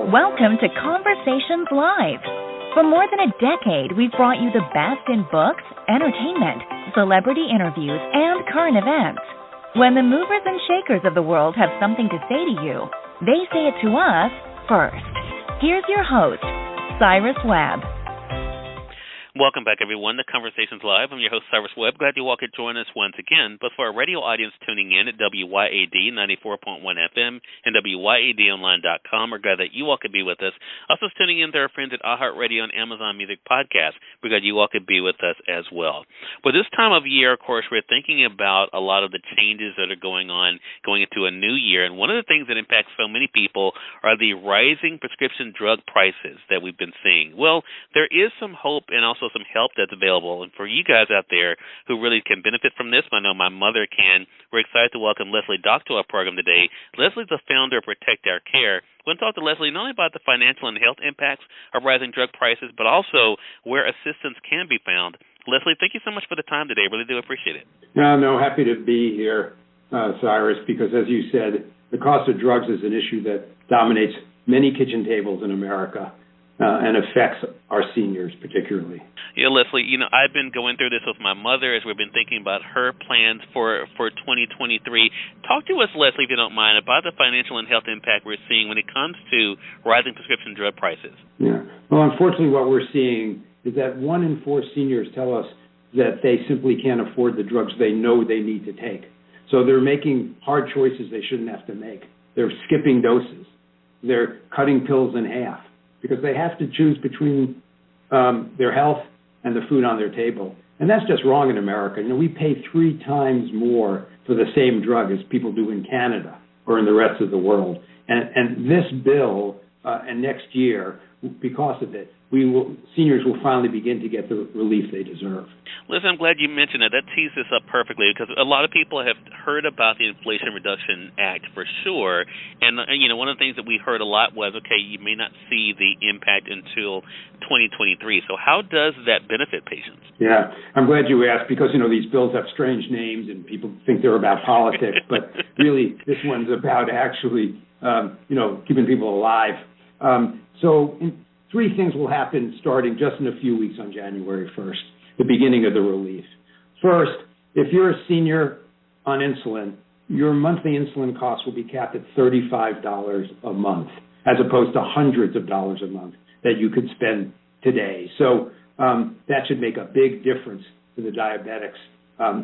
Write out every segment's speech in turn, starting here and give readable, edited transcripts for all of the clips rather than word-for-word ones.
Welcome to Conversations Live. For more than a decade, we've brought you the best in books, entertainment, celebrity interviews, and current events. When the movers and shakers of the world have something to say to you, they say it to us first. Here's your host, Cyrus Webb. Welcome back, everyone, to Conversations Live. I'm your host, Cyrus Webb. Glad you all could join us once again. But for our radio audience tuning in at WYAD 94.1 FM and WYADonline.com, we're glad that you all could be with us. Also tuning in to our friends at iHeartRadio and Amazon Music Podcast. We're glad you all could be with us as well. But this time of year, of course, we're thinking about a lot of the changes that are going on going into a new year. And one of the things that impacts so many people are the rising prescription drug prices that we've been seeing. Well, there is some hope and also some help that's available. And for you guys out there who really can benefit from this, I know my mother can, we're excited to welcome Leslie Dach to our program today. Leslie's the founder of Protect Our Care. We're going to talk to Leslie not only about the financial and health impacts of rising drug prices, but also where assistance can be found. Leslie, thank you so much for the time today. Really do appreciate it. No, happy to be here, Cyrus, because as you said, the cost of drugs is an issue that dominates many kitchen tables in America. And affects our seniors particularly. Yeah, Leslie, I've been going through this with my mother as we've been thinking about her plans for 2023. Talk to us, Leslie, if you don't mind, about the financial and health impact we're seeing when it comes to rising prescription drug prices. Yeah. Well, unfortunately, what we're seeing is that 1 in 4 seniors tell us that they simply can't afford the drugs they know they need to take. So they're making hard choices they shouldn't have to make. They're skipping doses. They're cutting pills in half, because they have to choose between their health and the food on their table. And that's just wrong in America. We pay 3 times more for the same drug as people do in Canada or in the rest of the world. And this bill and next year, because of it, seniors will finally begin to get the relief they deserve. Listen, I'm glad you mentioned that. That tees this up perfectly, because a lot of people have heard about the Inflation Reduction Act for sure. And, one of the things that we heard a lot was, okay, you may not see the impact until 2023. So how does that benefit patients? Yeah, I'm glad you asked, because, these bills have strange names and people think they're about politics. But really, this one's about actually, keeping people alive. So 3 things will happen starting just in a few weeks on January 1st, the beginning of the relief. First, if you're a senior on insulin, your monthly insulin costs will be capped at $35 a month, as opposed to hundreds of dollars a month that you could spend today. So that should make a big difference to the diabetics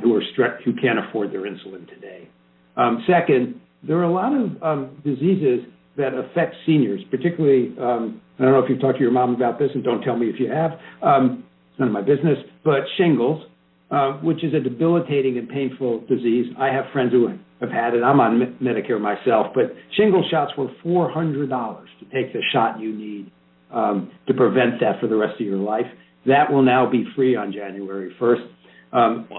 who can't afford their insulin today. Second, there are a lot of diseases that affect seniors, particularly, I don't know if you've talked to your mom about this, and don't tell me if you have. It's none of my business, but shingles, which is a debilitating and painful disease. I have friends who have had it. I'm on Medicare myself, but shingle shots were $400 to take the shot you need to prevent that for the rest of your life. That will now be free on January 1st,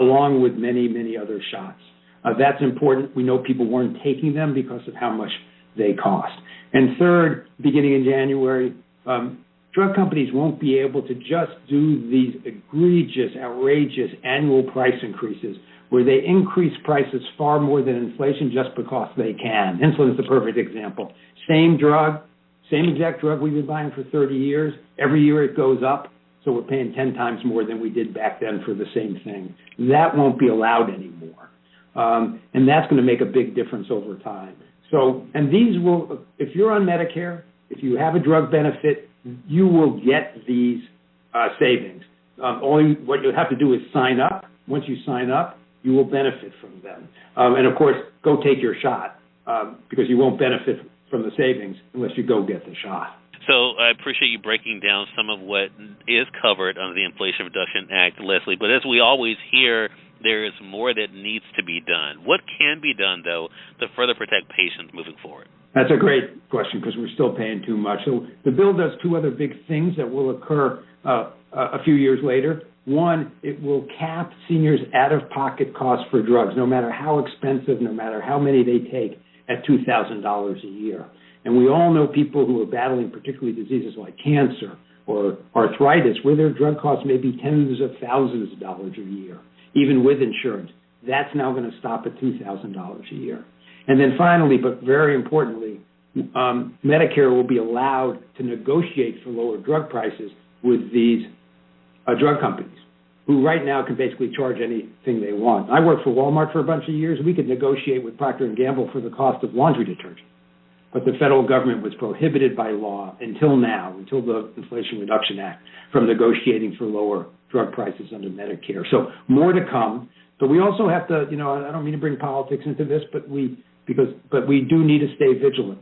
along with many, many other shots. That's important. We know people weren't taking them because of how much they cost. And third, beginning in January, drug companies won't be able to just do these egregious, outrageous annual price increases where they increase prices far more than inflation just because they can. Insulin is the perfect example. Same drug, same exact drug we've been buying for 30 years. Every year it goes up, so we're paying 10 times more than we did back then for the same thing. That won't be allowed anymore. And that's going to make a big difference over time. So, and these will, if you're on Medicare, if you have a drug benefit, you will get these savings. What you have to do is sign up. Once you sign up, you will benefit from them. And, of course, go take your shot because you won't benefit from the savings unless you go get the shot. So I appreciate you breaking down some of what is covered under the Inflation Reduction Act, Leslie. But as we always hear, there is more that needs to be done. What can be done, though, to further protect patients moving forward? That's a great question because we're still paying too much. So the bill does 2 other big things that will occur a few years later. One, it will cap seniors' out-of-pocket costs for drugs, no matter how expensive, no matter how many they take, at $2,000 a year. And we all know people who are battling particularly diseases like cancer or arthritis, where their drug costs may be tens of thousands of dollars a year, even with insurance. That's now going to stop at $2,000 a year. And then finally, but very importantly, Medicare will be allowed to negotiate for lower drug prices with these drug companies, who right now can basically charge anything they want. I worked for Walmart for a bunch of years. We could negotiate with Procter & Gamble for the cost of laundry detergent. But the federal government was prohibited by law until the Inflation Reduction Act, from negotiating for lower drug prices under Medicare. So more to come. But we also have to, I don't mean to bring politics into this, but we do need to stay vigilant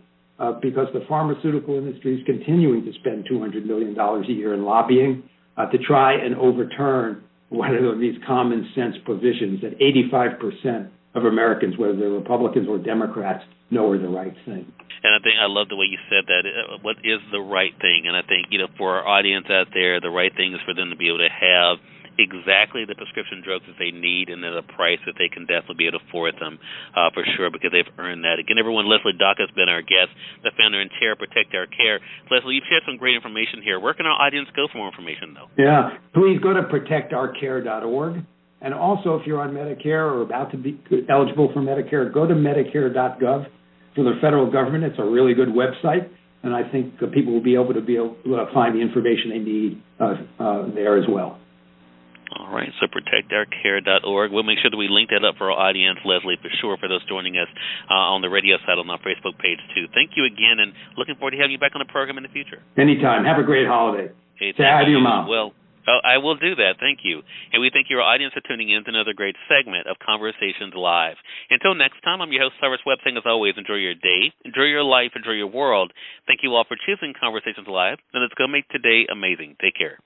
because the pharmaceutical industry is continuing to spend $200 million a year in lobbying to try and overturn one of these common sense provisions that 85% of Americans, whether they're Republicans or Democrats, know are the right thing. And I think I love the way you said that. What is the right thing? And I think, for our audience out there, the right thing is for them to be able to have exactly the prescription drugs that they need and at a price that they can definitely be able to afford them for sure, because they've earned that. Again, everyone, Leslie Dach has been our guest, the founder and chair of Protect Our Care. Leslie, you've shared some great information here. Where can our audience go for more information, though? Yeah, please go to protectourcare.org. And also, if you're on Medicare or about to be eligible for Medicare, go to medicare.gov. For the federal government, it's a really good website, and I think people will be able to find the information they need there as well. All right, so protectourcare.org. We'll make sure that we link that up for our audience, Leslie, for sure, for those joining us on the radio side on our Facebook page, too. Thank you again, and looking forward to having you back on the program in the future. Anytime. Have a great holiday. Hey, say hi to your mom. Well, I will do that. Thank you. And we thank your audience for tuning in to another great segment of Conversations Live. Until next time, I'm your host, Cyrus Webb, saying as always, enjoy your day, enjoy your life, enjoy your world. Thank you all for choosing Conversations Live, and let's go make today amazing. Take care.